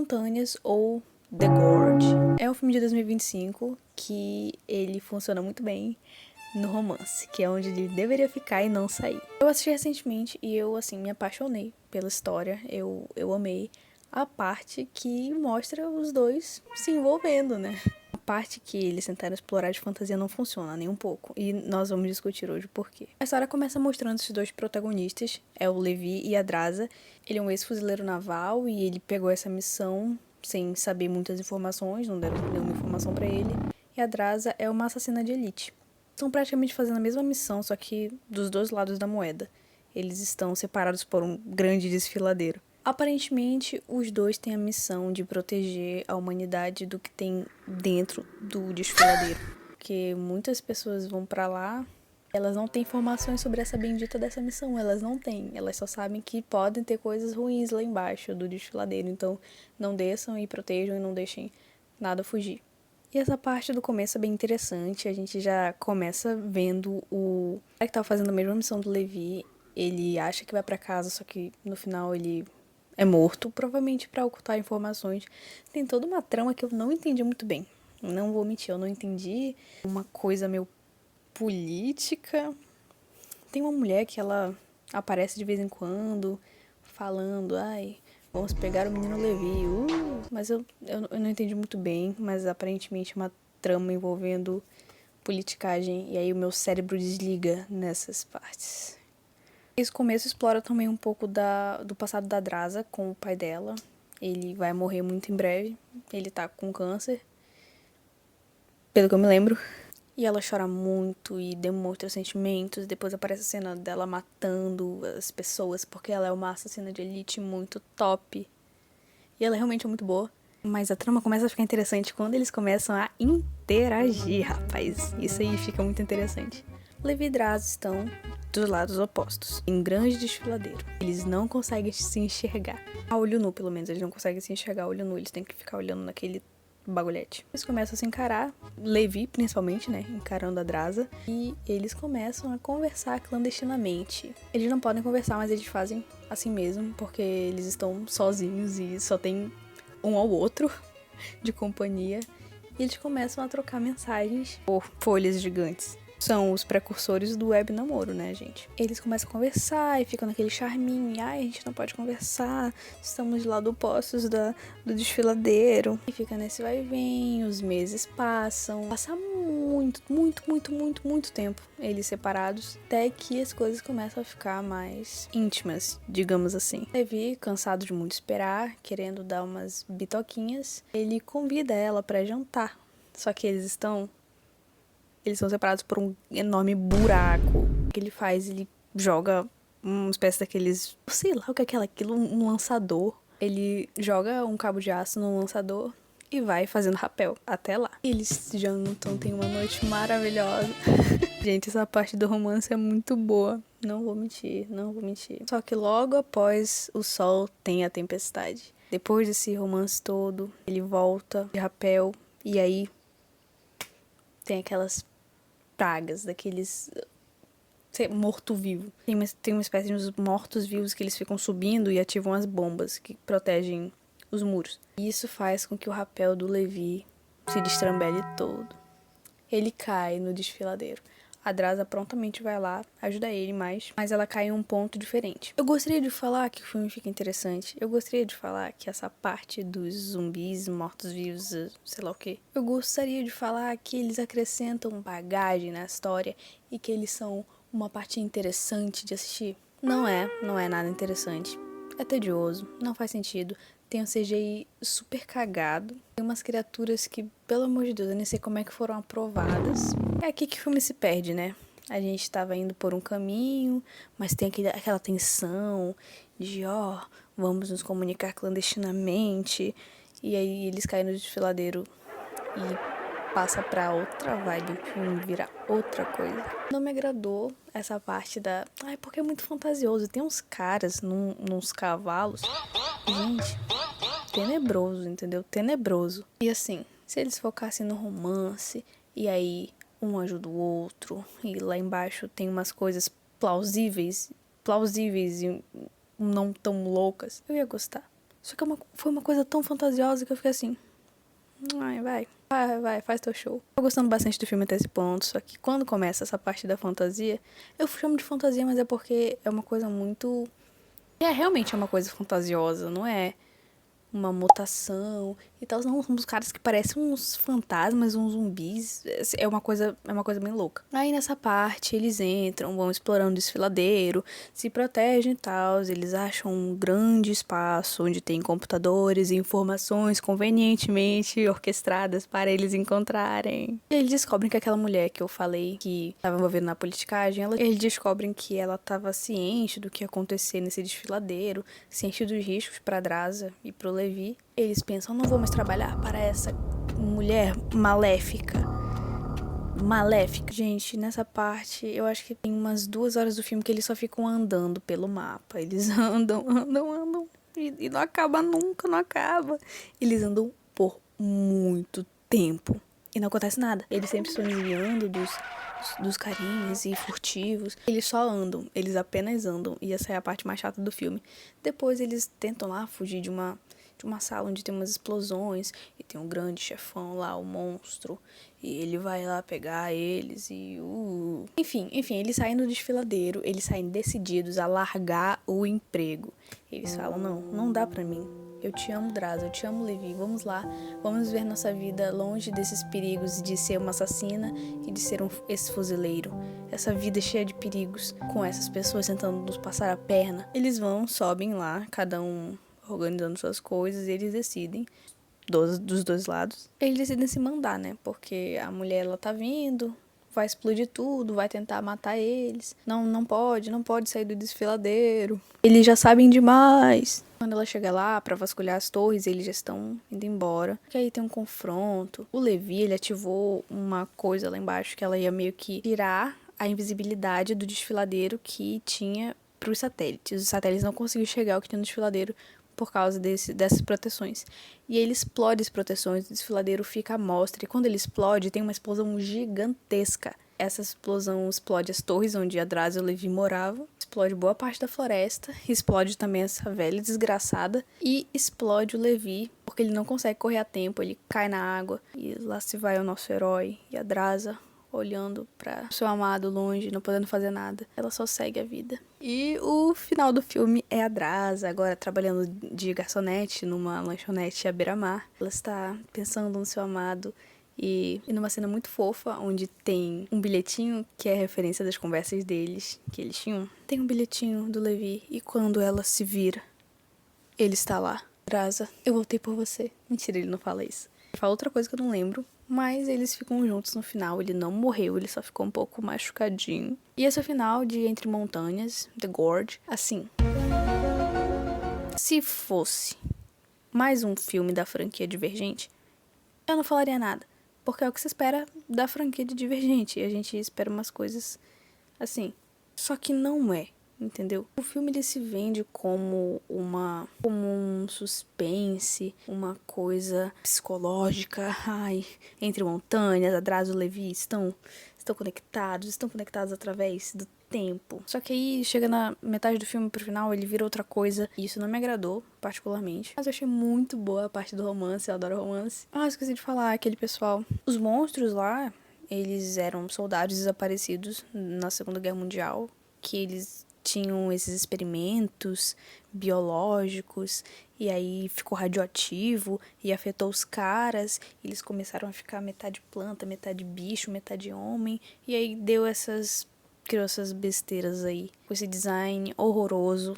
Montanhas ou The Gorge é um filme de 2025 que ele funciona muito bem no romance, que é onde ele deveria ficar e não sair. Eu assisti recentemente e eu, assim, me apaixonei pela história. Eu amei a parte que mostra os dois se envolvendo, né? A parte que eles tentaram explorar de fantasia não funciona nem um pouco. E nós vamos discutir hoje o porquê. A história começa mostrando esses dois protagonistas, é o Levi e a Draza. Ele é um ex-fuzileiro naval e ele pegou essa missão sem saber muitas informações, não deram nenhuma informação pra ele. E a Draza é uma assassina de elite. Estão praticamente fazendo a mesma missão, só que dos dois lados da moeda. Eles estão separados por um grande desfiladeiro. Aparentemente, os dois têm a missão de proteger a humanidade do que tem dentro do desfiladeiro. Porque muitas pessoas vão pra lá, elas não têm informações sobre essa bendita dessa missão, elas não têm. Elas só sabem que podem ter coisas ruins lá embaixo do desfiladeiro. Então, não desçam e protejam e não deixem nada fugir. E essa parte do começo é bem interessante, a gente já começa vendo o cara que tava fazendo a mesma missão do Levi, ele acha que vai pra casa, só que no final ele é morto, provavelmente pra ocultar informações. Tem toda uma trama que eu não entendi muito bem, não vou mentir, eu não entendi, uma coisa meio política. Tem uma mulher que ela aparece de vez em quando, falando, ai, vamos pegar o menino Levi, mas eu não entendi muito bem, mas aparentemente é uma trama envolvendo politicagem, e aí o meu cérebro desliga nessas partes. Esse começo explora também um pouco do passado da Draza com o pai dela. Ele vai morrer muito em breve, ele tá com câncer, pelo que eu me lembro. E ela chora muito e demonstra sentimentos. Depois aparece a cena dela matando as pessoas, porque ela é uma assassina de elite muito top. E ela é realmente muito boa. Mas a trama começa a ficar interessante quando eles começam a interagir, rapaz. Isso aí fica muito interessante. Levi e Drazo estão dos lados opostos, em grande desfiladeiro. Eles não conseguem se enxergar. A olho nu, pelo menos. Eles não conseguem se enxergar a olho nu. Eles têm que ficar olhando naquele bagulhete. Eles começam a se encarar, Levi principalmente, né, encarando a Draza, e eles começam a conversar clandestinamente. Eles não podem conversar, mas eles fazem assim mesmo, porque eles estão sozinhos e só tem um ao outro de companhia. E eles começam a trocar mensagens por folhas gigantes. São os precursores do web namoro, né, gente? Eles começam a conversar e ficam naquele charminho. E, ai, a gente não pode conversar. Estamos lá do postos do desfiladeiro. E fica nesse vai e vem. Os meses passam. Passa muito tempo eles separados. Até que as coisas começam a ficar mais íntimas, digamos assim. Levi, cansado de muito esperar, querendo dar umas bitoquinhas, ele convida ela pra jantar. Só que eles são separados por um enorme buraco. O que ele faz? Ele joga uma espécie daqueles... sei lá o que é aquilo, um lançador. Ele joga um cabo de aço no lançador e vai fazendo rapel até lá. Eles jantam, tem uma noite maravilhosa. Gente, essa parte do romance é muito boa. Não vou mentir. Só que logo após o sol tem a tempestade. Depois desse romance todo, ele volta de rapel e aí tem aquelas pragas, daqueles morto-vivo. Tem uma espécie de mortos-vivos que eles ficam subindo e ativam as bombas que protegem os muros. E isso faz com que o rapel do Levi se destrambelhe todo. Ele cai no desfiladeiro. A Draza prontamente vai lá, ajuda ele mais, mas ela cai em um ponto diferente. Eu gostaria de falar que o filme fica interessante. Eu gostaria de falar que essa parte dos zumbis, mortos-vivos, sei lá o quê. Eu gostaria de falar que eles acrescentam bagagem na história e que eles são uma parte interessante de assistir. Não é nada interessante. É tedioso, não faz sentido. Tem um CGI super cagado. Tem umas criaturas que, pelo amor de Deus, eu nem sei como é que foram aprovadas. É aqui que o filme se perde, né? A gente tava indo por um caminho, mas tem aquela tensão de, vamos nos comunicar clandestinamente. E aí eles caem no desfiladeiro e passa pra outra vibe, o filme vira outra coisa. Não me agradou essa parte porque é muito fantasioso. Tem uns caras nos cavalos. Gente, tenebroso, entendeu? Tenebroso. E assim, se eles focassem no romance, e aí um ajuda o outro, e lá embaixo tem umas coisas plausíveis e não tão loucas, eu ia gostar. Só que foi uma coisa tão fantasiosa que eu fiquei assim... Ai, vai, faz teu show. Tô gostando bastante do filme até esse ponto, só que quando começa essa parte da fantasia, eu chamo de fantasia, mas é porque é uma coisa muito... realmente uma coisa fantasiosa, não é uma mutação e tal, não, uns caras que parecem uns fantasmas, uns zumbis, é uma coisa bem louca. Aí nessa parte eles entram, vão explorando o desfiladeiro, se protegem e tal, eles acham um grande espaço onde tem computadores e informações convenientemente orquestradas para eles encontrarem. E eles descobrem que aquela mulher que eu falei que estava envolvida na politicagem, eles descobrem que ela estava ciente do que ia acontecer nesse desfiladeiro, ciente dos riscos para Draza e pro Levi. Eles pensam, não vou mais trabalhar para essa mulher maléfica. Gente, nessa parte, eu acho que tem umas 2 horas do filme que eles só ficam andando pelo mapa. Eles andam. E não acaba nunca, não acaba. Eles andam por muito tempo. E não acontece nada. Eles sempre estão desviando dos carinhas e furtivos. Eles só andam. Eles apenas andam. E essa é a parte mais chata do filme. Depois eles tentam lá fugir de uma sala onde tem umas explosões e tem um grande chefão lá, o monstro, e ele vai lá pegar eles e Enfim, eles saem do desfiladeiro, eles saem decididos a largar o emprego. Eles falam, não dá pra mim. Eu te amo, Draza, eu te amo, Levi. Vamos lá, vamos ver nossa vida longe desses perigos de ser uma assassina e de ser esse fuzileiro. Essa vida cheia de perigos, com essas pessoas tentando nos passar a perna. Eles vão, sobem lá, cada um organizando suas coisas, e eles decidem, dos dois lados, eles decidem se mandar, né? Porque a mulher, ela tá vindo, vai explodir tudo, vai tentar matar eles. Não pode sair do desfiladeiro. Eles já sabem demais. Quando ela chega lá pra vasculhar as torres, eles já estão indo embora. Porque aí tem um confronto. O Levi, ele ativou uma coisa lá embaixo que ela ia meio que tirar a invisibilidade do desfiladeiro que tinha pros satélites. Os satélites não conseguiram chegar ao que tinha no desfiladeiro por causa dessas proteções. E ele explode as proteções, o desfiladeiro fica à mostra. E quando ele explode, tem uma explosão gigantesca. Essa explosão explode as torres onde a Draza e o Levi moravam, explode boa parte da floresta, explode também essa velha desgraçada, e explode o Levi, porque ele não consegue correr a tempo, ele cai na água. E lá se vai o nosso herói, e a Draza olhando para seu amado longe, não podendo fazer nada. Ela só segue a vida. E o final do filme é a Draza, agora trabalhando de garçonete numa lanchonete à beira-mar. Ela está pensando no seu amado e numa cena muito fofa, onde tem um bilhetinho que é referência das conversas deles, que eles tinham. Tem um bilhetinho do Levi e quando ela se vira, ele está lá. Draza, eu voltei por você. Mentira, ele não fala isso. Ele fala outra coisa que eu não lembro. Mas eles ficam juntos no final, ele não morreu, ele só ficou um pouco machucadinho. E esse é o final de Entre Montanhas, The Gorge. Assim, se fosse mais um filme da franquia Divergente, eu não falaria nada. Porque é o que se espera da franquia de Divergente. E a gente espera umas coisas assim. Só que não é. Entendeu? O filme ele se vende como um suspense, uma coisa psicológica. Ai, Entre Montanhas, a Draza e o Levi estão conectados através do tempo. Só que aí chega na metade do filme pro final, ele vira outra coisa. E isso não me agradou, particularmente. Mas eu achei muito boa a parte do romance, eu adoro romance. Ah, esqueci de falar, aquele pessoal. Os monstros lá, eles eram soldados desaparecidos na Segunda Guerra Mundial, que eles tinham esses experimentos biológicos e aí ficou radioativo e afetou os caras, e eles começaram a ficar metade planta, metade bicho, metade homem, e aí criou essas besteiras aí, com esse design horroroso,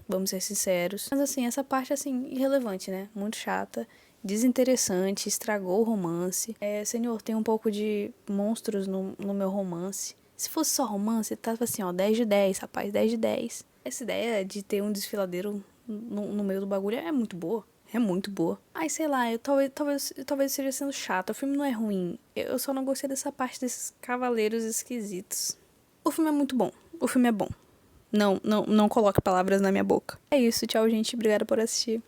vamos ser sinceros. Mas assim, essa parte assim, irrelevante, né? Muito chata, desinteressante, estragou o romance. Senhor, tem um pouco de monstros no meu romance. Se fosse só romance, tava assim, ó, 10 de 10, rapaz, 10 de 10. Essa ideia de ter um desfiladeiro no meio do bagulho é muito boa. É muito boa. Ai, sei lá, talvez esteja sendo chato. O filme não é ruim. Eu só não gostei dessa parte desses cavaleiros esquisitos. O filme é muito bom. O filme é bom. Não coloque palavras na minha boca. É isso, tchau, gente. Obrigada por assistir.